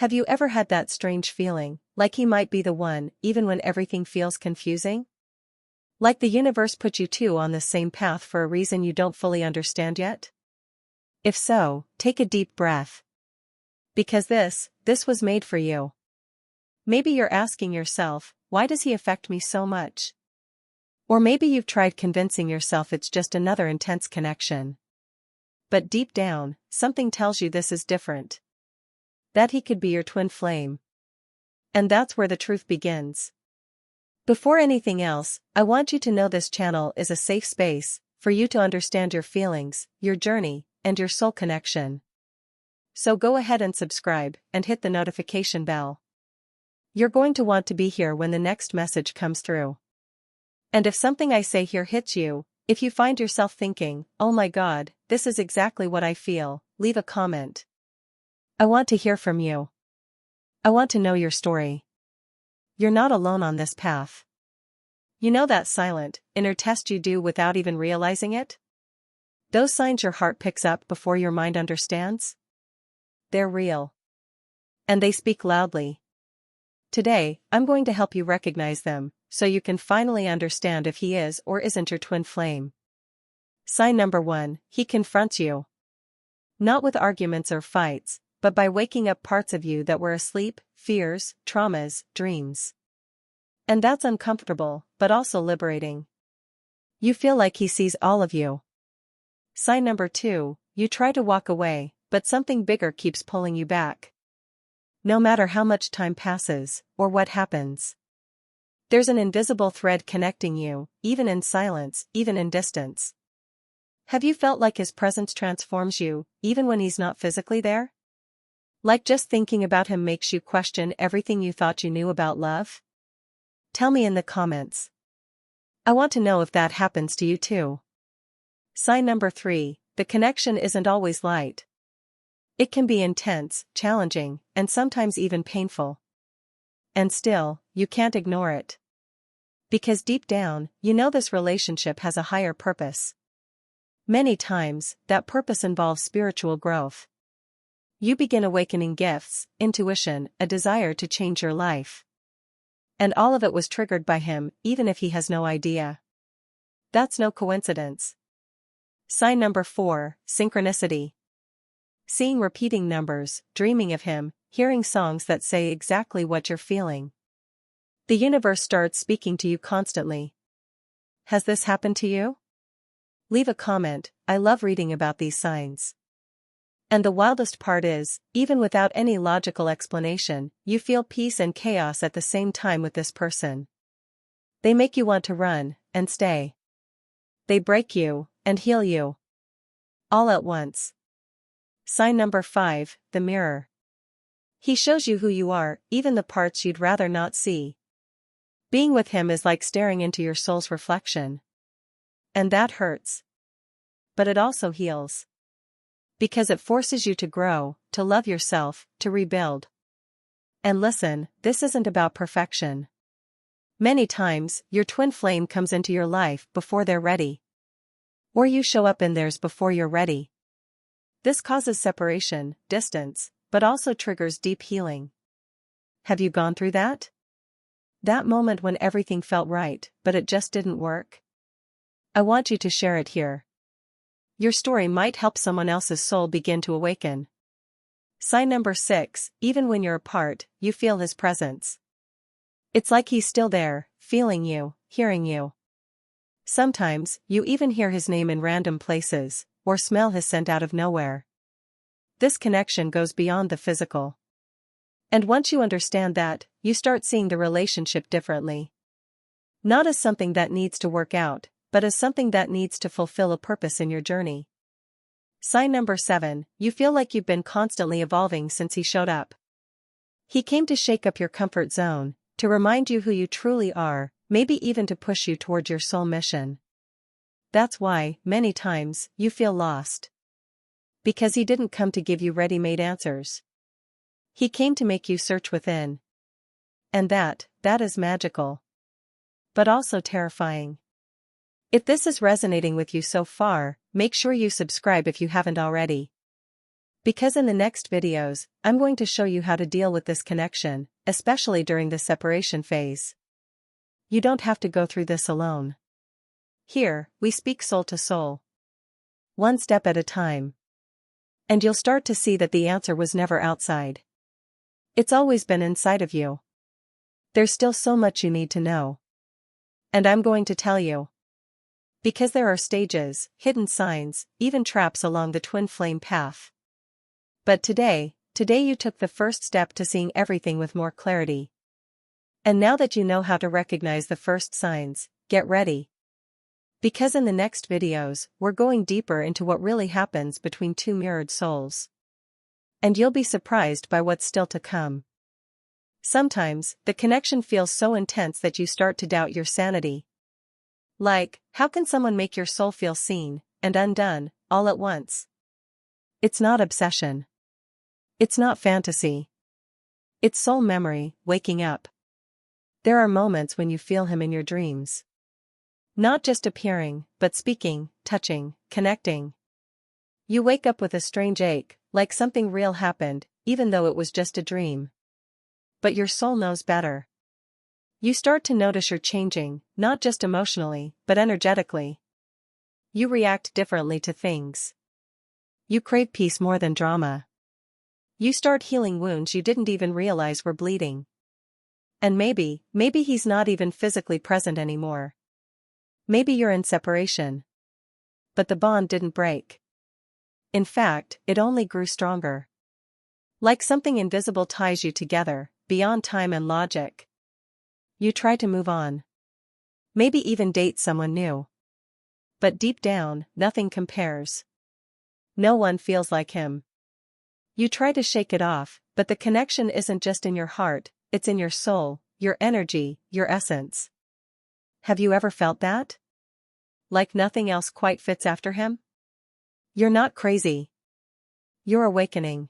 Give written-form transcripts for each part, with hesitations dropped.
Have you ever had that strange feeling, like he might be the one, even when everything feels confusing? Like the universe put you two on the same path for a reason you don't fully understand yet? If so, take a deep breath. Because this was made for you. Maybe you're asking yourself, why does he affect me so much? Or maybe you've tried convincing yourself it's just another intense connection. But deep down, something tells you this is different. That he could be your twin flame. And that's where the truth begins. Before anything else, I want you to know this channel is a safe space for you to understand your feelings, your journey, and your soul connection. So go ahead and subscribe and hit the notification bell. You're going to want to be here when the next message comes through. And if something I say here hits you, if you find yourself thinking, oh my God, this is exactly what I feel, leave a comment. I want to hear from you. I want to know your story. You're not alone on this path. You know that silent, inner test you do without even realizing it? Those signs your heart picks up before your mind understands? They're real. And they speak loudly. Today, I'm going to help you recognize them, so you can finally understand if he is or isn't your twin flame. Sign number 1, he confronts you. Not with arguments or fights, but by waking up parts of you that were asleep, fears, traumas, dreams. And that's uncomfortable, but also liberating. You feel like he sees all of you. Sign number 2, you try to walk away, but something bigger keeps pulling you back. No matter how much time passes, or what happens. There's an invisible thread connecting you, even in silence, even in distance. Have you felt like his presence transforms you, even when he's not physically there? Like just thinking about him makes you question everything you thought you knew about love? Tell me in the comments. I want to know if that happens to you too. Sign number 3, the connection isn't always light. It can be intense, challenging, and sometimes even painful. And still, you can't ignore it. Because deep down, you know this relationship has a higher purpose. Many times, that purpose involves spiritual growth. You begin awakening gifts, intuition, a desire to change your life. And all of it was triggered by him, even if he has no idea. That's no coincidence. Sign number 4, synchronicity. Seeing repeating numbers, dreaming of him, hearing songs that say exactly what you're feeling. The universe starts speaking to you constantly. Has this happened to you? Leave a comment, I love reading about these signs. And the wildest part is, even without any logical explanation, you feel peace and chaos at the same time with this person. They make you want to run, and stay. They break you, and heal you. All at once. Sign number 5, the mirror. He shows you who you are, even the parts you'd rather not see. Being with him is like staring into your soul's reflection. And that hurts. But it also heals. Because it forces you to grow, to love yourself, to rebuild. And listen, this isn't about perfection. Many times, your twin flame comes into your life before they're ready. Or you show up in theirs before you're ready. This causes separation, distance, but also triggers deep healing. Have you gone through that? That moment when everything felt right, but it just didn't work? I want you to share it here. Your story might help someone else's soul begin to awaken. Sign number 6, even when you're apart, you feel his presence. It's like he's still there, feeling you, hearing you. Sometimes, you even hear his name in random places, or smell his scent out of nowhere. This connection goes beyond the physical. And once you understand that, you start seeing the relationship differently. Not as something that needs to work out, but as something that needs to fulfill a purpose in your journey. Sign number 7, you feel like you've been constantly evolving since he showed up. He came to shake up your comfort zone, to remind you who you truly are, maybe even to push you toward your soul mission. That's why, many times, you feel lost. Because he didn't come to give you ready-made answers. He came to make you search within. And that is magical. But also terrifying. If this is resonating with you so far, make sure you subscribe if you haven't already. Because in the next videos, I'm going to show you how to deal with this connection, especially during the separation phase. You don't have to go through this alone. Here, we speak soul to soul. One step at a time. And you'll start to see that the answer was never outside. It's always been inside of you. There's still so much you need to know. And I'm going to tell you. Because there are stages, hidden signs, even traps along the twin flame path. But today you took the first step to seeing everything with more clarity. And now that you know how to recognize the first signs, get ready. Because in the next videos, we're going deeper into what really happens between two mirrored souls. And you'll be surprised by what's still to come. Sometimes, the connection feels so intense that you start to doubt your sanity. Like, how can someone make your soul feel seen and undone all at once? It's not obsession. It's not fantasy. It's soul memory, waking up. There are moments when you feel him in your dreams. Not just appearing, but speaking, touching, connecting. You wake up with a strange ache, like something real happened, even though it was just a dream. But your soul knows better. You start to notice you're changing, not just emotionally, but energetically. You react differently to things. You crave peace more than drama. You start healing wounds you didn't even realize were bleeding. And maybe he's not even physically present anymore. Maybe you're in separation. But the bond didn't break. In fact, it only grew stronger. Like something invisible ties you together, beyond time and logic. You try to move on. Maybe even date someone new. But deep down, nothing compares. No one feels like him. You try to shake it off, but the connection isn't just in your heart, it's in your soul, your energy, your essence. Have you ever felt that? Like nothing else quite fits after him? You're not crazy. You're awakening.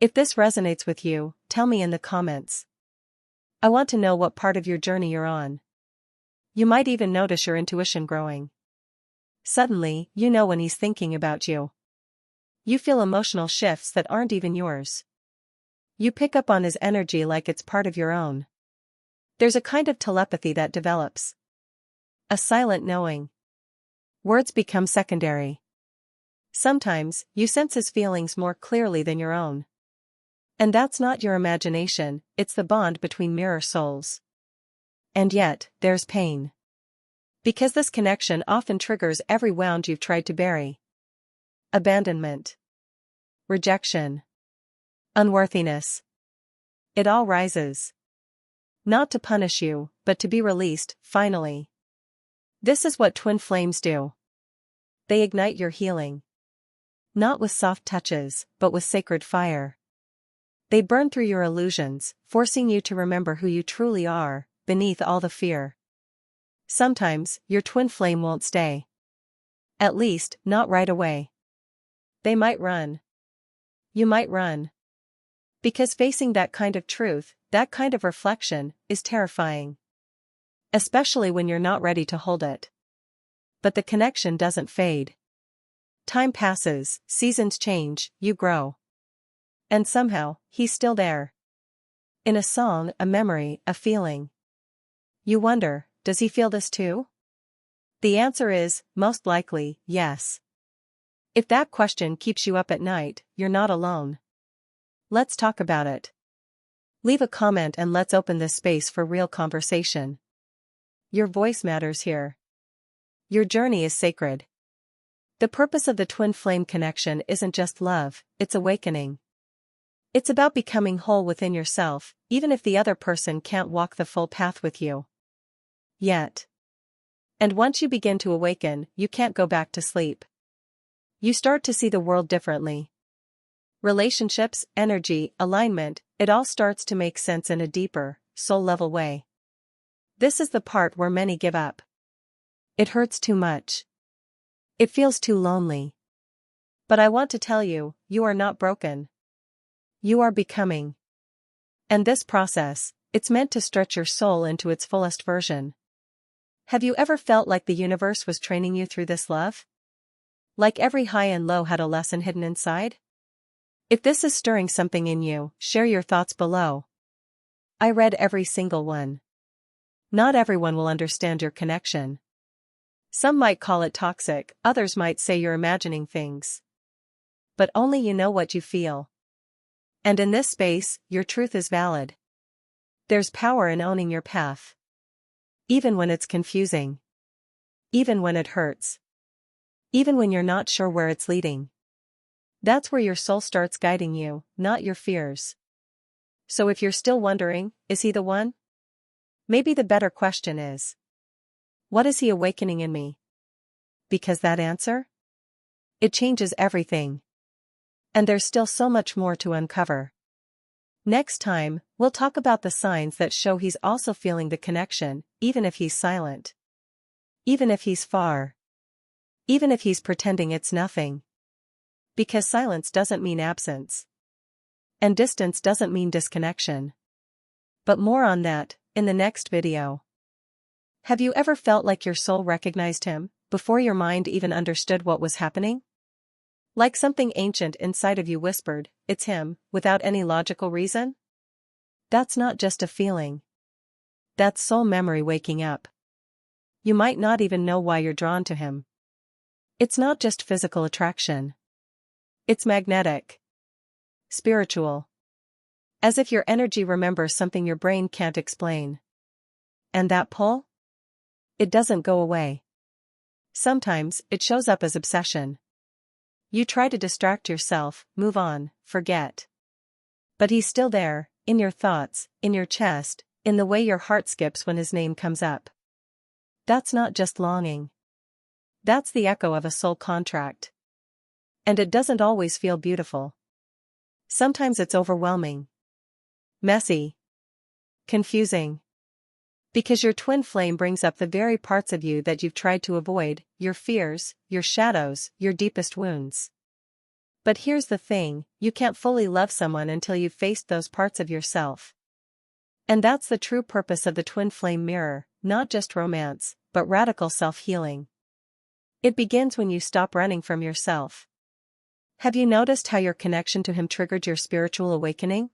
If this resonates with you, tell me in the comments. I want to know what part of your journey you're on. You might even notice your intuition growing. Suddenly, you know when he's thinking about you. You feel emotional shifts that aren't even yours. You pick up on his energy like it's part of your own. There's a kind of telepathy that develops. A silent knowing. Words become secondary. Sometimes, you sense his feelings more clearly than your own. And that's not your imagination, it's the bond between mirror souls. And yet, there's pain. Because this connection often triggers every wound you've tried to bury. Abandonment. Rejection. Unworthiness. It all rises. Not to punish you, but to be released, finally. This is what twin flames do. They ignite your healing. Not with soft touches, but with sacred fire. They burn through your illusions, forcing you to remember who you truly are, beneath all the fear. Sometimes, your twin flame won't stay. At least, not right away. They might run. You might run. Because facing that kind of truth, that kind of reflection, is terrifying. Especially when you're not ready to hold it. But the connection doesn't fade. Time passes, seasons change, you grow. And somehow, he's still there. In a song, a memory, a feeling. You wonder, does he feel this too? The answer is, most likely, yes. If that question keeps you up at night, you're not alone. Let's talk about it. Leave a comment and let's open this space for real conversation. Your voice matters here. Your journey is sacred. The purpose of the twin flame connection isn't just love, it's awakening. It's about becoming whole within yourself, even if the other person can't walk the full path with you. Yet. And once you begin to awaken, you can't go back to sleep. You start to see the world differently. Relationships, energy, alignment, it all starts to make sense in a deeper, soul-level way. This is the part where many give up. It hurts too much. It feels too lonely. But I want to tell you, you are not broken. You are becoming. And this process, it's meant to stretch your soul into its fullest version. Have you ever felt like the universe was training you through this love? Like every high and low had a lesson hidden inside? If this is stirring something in you, share your thoughts below. I read every single one. Not everyone will understand your connection. Some might call it toxic, others might say you're imagining things. But only you know what you feel. And in this space, your truth is valid. There's power in owning your path. Even when it's confusing. Even when it hurts. Even when you're not sure where it's leading. That's where your soul starts guiding you, not your fears. So if you're still wondering, is he the one? Maybe the better question is, what is he awakening in me? Because that answer? It changes everything. And there's still so much more to uncover. Next time, we'll talk about the signs that show he's also feeling the connection, even if he's silent. Even if he's far. Even if he's pretending it's nothing. Because silence doesn't mean absence. And distance doesn't mean disconnection. But more on that, in the next video. Have you ever felt like your soul recognized him, before your mind even understood what was happening? Like something ancient inside of you whispered, it's him, without any logical reason? That's not just a feeling. That's soul memory waking up. You might not even know why you're drawn to him. It's not just physical attraction. It's magnetic. Spiritual. As if your energy remembers something your brain can't explain. And that pull? It doesn't go away. Sometimes, it shows up as obsession. You try to distract yourself, move on, forget. But he's still there, in your thoughts, in your chest, in the way your heart skips when his name comes up. That's not just longing. That's the echo of a soul contract. And it doesn't always feel beautiful. Sometimes it's overwhelming. Messy. Confusing. Because your twin flame brings up the very parts of you that you've tried to avoid, your fears, your shadows, your deepest wounds. But here's the thing, you can't fully love someone until you've faced those parts of yourself. And that's the true purpose of the twin flame mirror, not just romance, but radical self-healing. It begins when you stop running from yourself. Have you noticed how your connection to him triggered your spiritual awakening?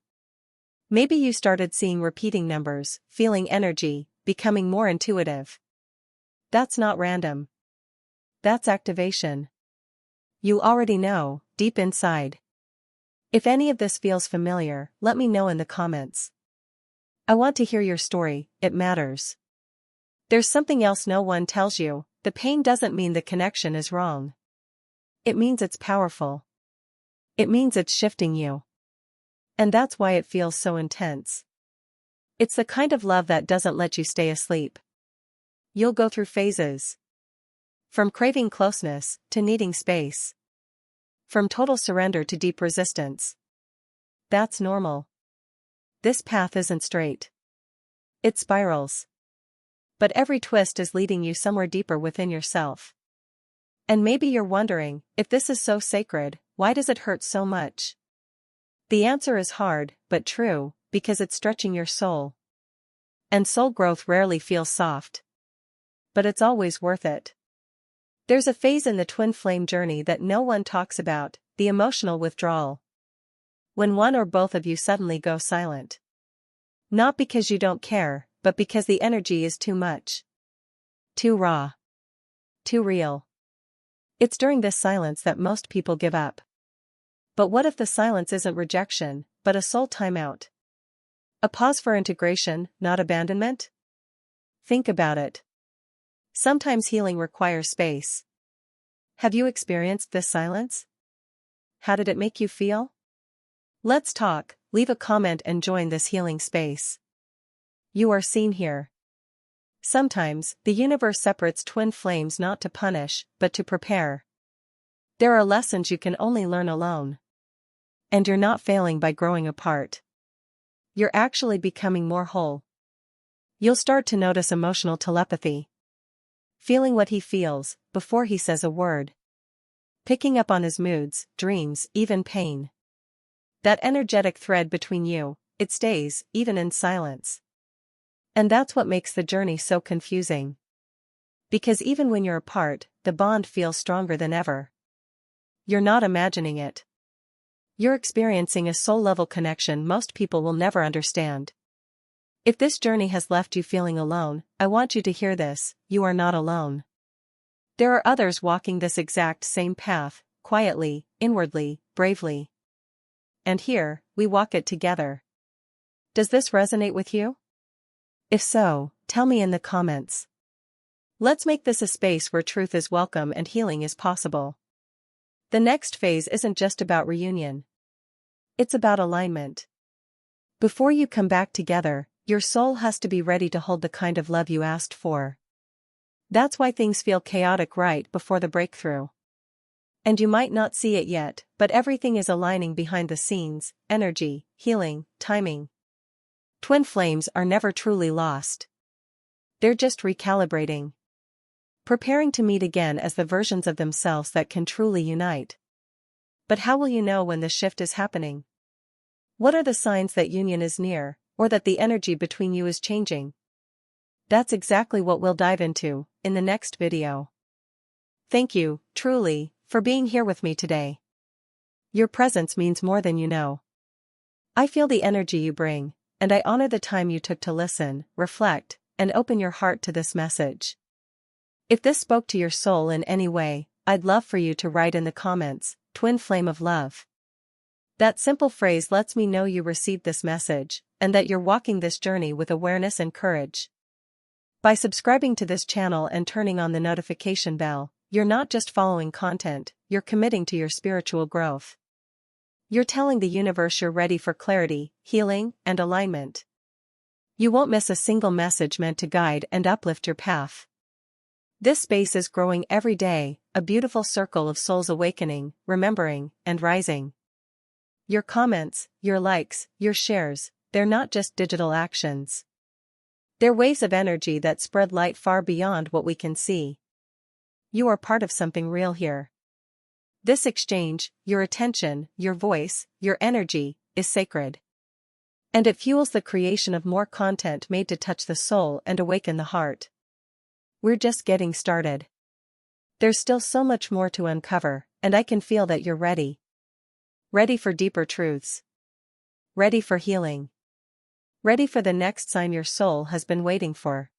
Maybe you started seeing repeating numbers, feeling energy, becoming more intuitive. That's not random. That's activation. You already know, deep inside. If any of this feels familiar, let me know in the comments. I want to hear your story, it matters. There's something else no one tells you, the pain doesn't mean the connection is wrong. It means it's powerful. It means it's shifting you. And that's why it feels so intense. It's the kind of love that doesn't let you stay asleep. You'll go through phases. From craving closeness, to needing space. From total surrender to deep resistance. That's normal. This path isn't straight. It spirals. But every twist is leading you somewhere deeper within yourself. And maybe you're wondering, if this is so sacred, why does it hurt so much? The answer is hard, but true, because it's stretching your soul. And soul growth rarely feels soft. But it's always worth it. There's a phase in the twin flame journey that no one talks about, the emotional withdrawal. When one or both of you suddenly go silent. Not because you don't care, but because the energy is too much. Too raw. Too real. It's during this silence that most people give up. But what if the silence isn't rejection, but a soul timeout? A pause for integration, not abandonment? Think about it. Sometimes healing requires space. Have you experienced this silence? How did it make you feel? Let's talk, leave a comment and join this healing space. You are seen here. Sometimes, the universe separates twin flames not to punish, but to prepare. There are lessons you can only learn alone. And you're not failing by growing apart. You're actually becoming more whole. You'll start to notice emotional telepathy. Feeling what he feels, before he says a word. Picking up on his moods, dreams, even pain. That energetic thread between you, it stays, even in silence. And that's what makes the journey so confusing. Because even when you're apart, the bond feels stronger than ever. You're not imagining it. You're experiencing a soul-level connection most people will never understand. If this journey has left you feeling alone, I want you to hear this: you are not alone. There are others walking this exact same path, quietly, inwardly, bravely. And here, we walk it together. Does this resonate with you? If so, tell me in the comments. Let's make this a space where truth is welcome and healing is possible. The next phase isn't just about reunion. It's about alignment. Before you come back together, your soul has to be ready to hold the kind of love you asked for. That's why things feel chaotic right before the breakthrough. And you might not see it yet, but everything is aligning behind the scenes: energy, healing, timing. Twin flames are never truly lost. They're just recalibrating, preparing to meet again as the versions of themselves that can truly unite. But how will you know when the shift is happening? What are the signs that union is near, or that the energy between you is changing? That's exactly what we'll dive into in the next video. Thank you, truly, for being here with me today. Your presence means more than you know. I feel the energy you bring, and I honor the time you took to listen, reflect, and open your heart to this message. If this spoke to your soul in any way, I'd love for you to write in the comments, "Twin Flame of Love." That simple phrase lets me know you received this message, and that you're walking this journey with awareness and courage. By subscribing to this channel and turning on the notification bell, you're not just following content, you're committing to your spiritual growth. You're telling the universe you're ready for clarity, healing, and alignment. You won't miss a single message meant to guide and uplift your path. This space is growing every day, a beautiful circle of souls awakening, remembering, and rising. Your comments, your likes, your shares, they're not just digital actions. They're waves of energy that spread light far beyond what we can see. You are part of something real here. This exchange, your attention, your voice, your energy, is sacred. And it fuels the creation of more content made to touch the soul and awaken the heart. We're just getting started. There's still so much more to uncover, and I can feel that you're ready. Ready for deeper truths. Ready for healing. Ready for the next sign your soul has been waiting for.